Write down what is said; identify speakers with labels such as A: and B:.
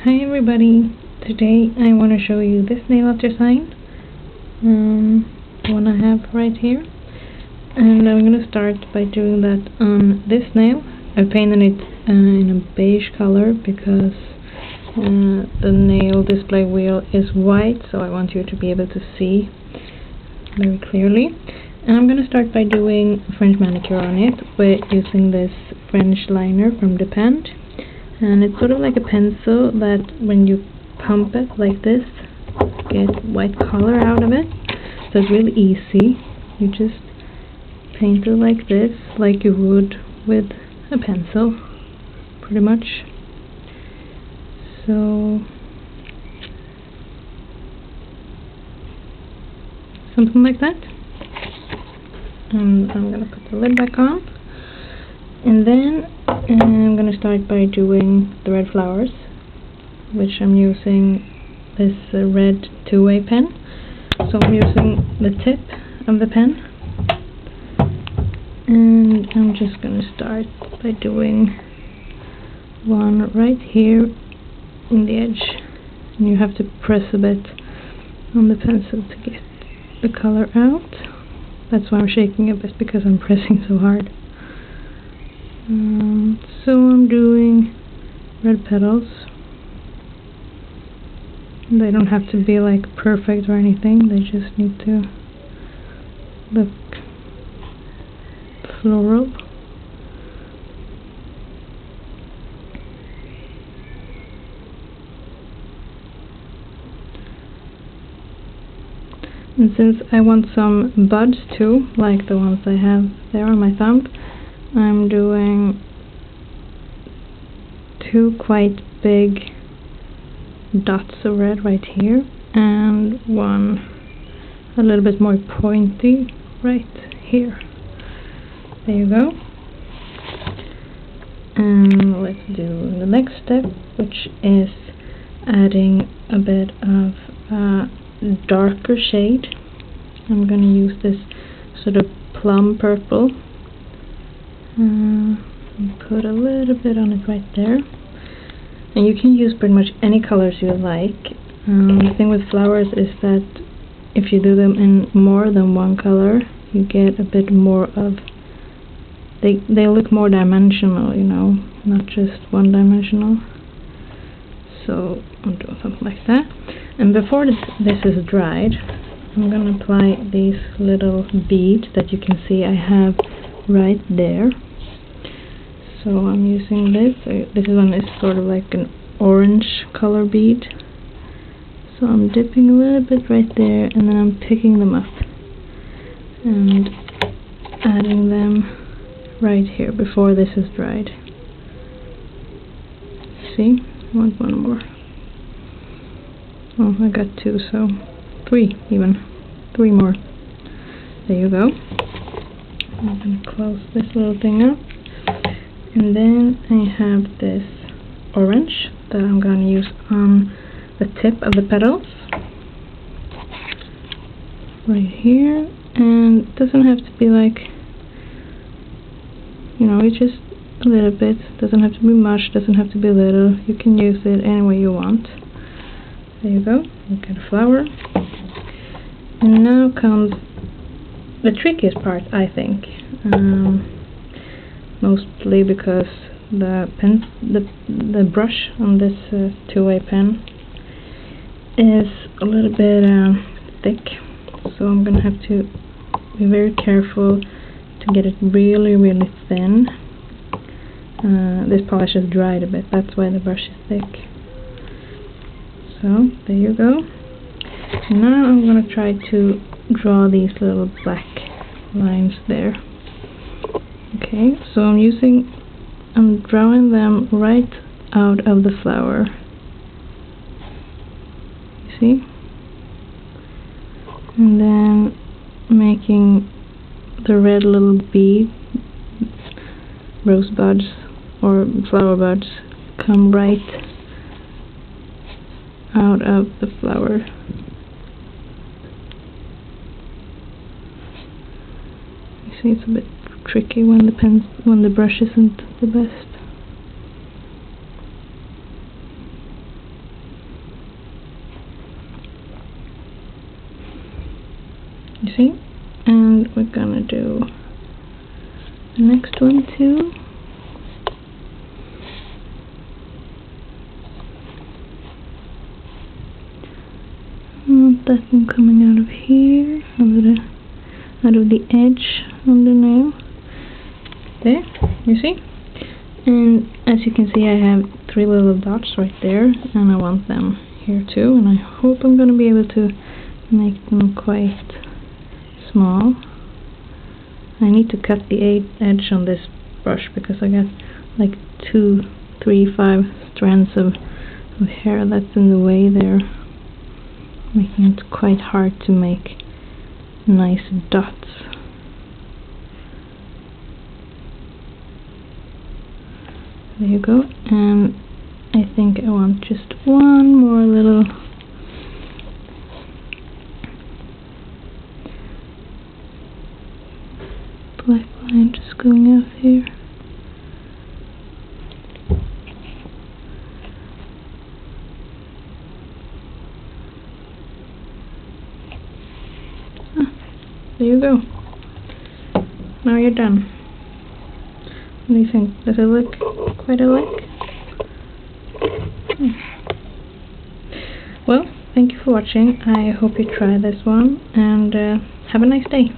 A: Hi everybody, today I want to show you this nail art design, the one I have right here, and I'm going to start by doing that on this nail. I painted it in a beige color because the nail display wheel is white, so I want you to be able to see very clearly. And I'm going to start by doing a French manicure on it with using this French liner from the pen. And it's sort of like a pencil that when you pump it like this, get white color out of it. So it's really easy. You just paint it like this, like you would with a pencil, pretty much. So something like that. And I'm gonna put the lid back on. And then I'm going to start by doing the red flowers, which I'm using this red two-way pen. So I'm using the tip of the pen, and I'm just going to start by doing one right here in the edge. And you have to press a bit on the pencil to get the color out. That's why I'm shaking a bit, because I'm pressing so hard. So I'm doing red petals. They don't have to be like perfect or anything, they just need to look floral. And since I want some buds too, like the ones I have there on my thumb, I'm doing two quite big dots of red right here, and one a little bit more pointy right here. There you go. And let's do the next step, which is adding a bit of darker shade. I'm going to use this sort of plum purple. Put a little bit on it right there, and you can use pretty much any colors you like. The thing with flowers is that if you do them in more than one color, you get a bit more of, they look more dimensional, you know, not just one dimensional. So I'm doing something like that. And before this is dried, I'm going to apply these little beads that you can see I have right there. So I'm using this. This one is sort of like an orange color bead. So I'm dipping a little bit right there, and then I'm picking them up and adding them right here before this is dried. See? I want one more. Oh, I got two, so three even. Three more. There you go. I'm going to close this little thing up. And then I have this orange that I'm going to use on the tip of the petals. Right here. And it doesn't have to be like, you know, it's just a little bit. Doesn't have to be much, doesn't have to be little. You can use it any way you want. There you go. You get a flower. And now comes the trickiest part, I think. Mostly because the brush on this two-way pen is a little bit thick, so I'm gonna have to be very careful to get it really, really thin. This polish is dried a bit, that's why the brush is thick. So there you go. Now I'm gonna try to draw these little black lines there. Okay, so I'm drawing them right out of the flower. You see? And then making the red little bead, rosebuds or flower buds, come right out of the flower. You see, it's a bit tricky when the brush isn't the best. You see? And we're gonna do the next one too. I want that one coming out of here, out of the edge on the nail. There, you see? And as you can see, I have 3 little dots right there, and I want them here too, and I hope I'm gonna be able to make them quite small. I need to cut the edge on this brush because I got like 2, 3, 5 strands of hair that's in the way there, making it quite hard to make nice dots. There you go, and I think I want just one more little black line just going out here. There you go. Now you're done. What do you think? Does it look quite alike? Well, thank you for watching. I hope you try this one, and have a nice day.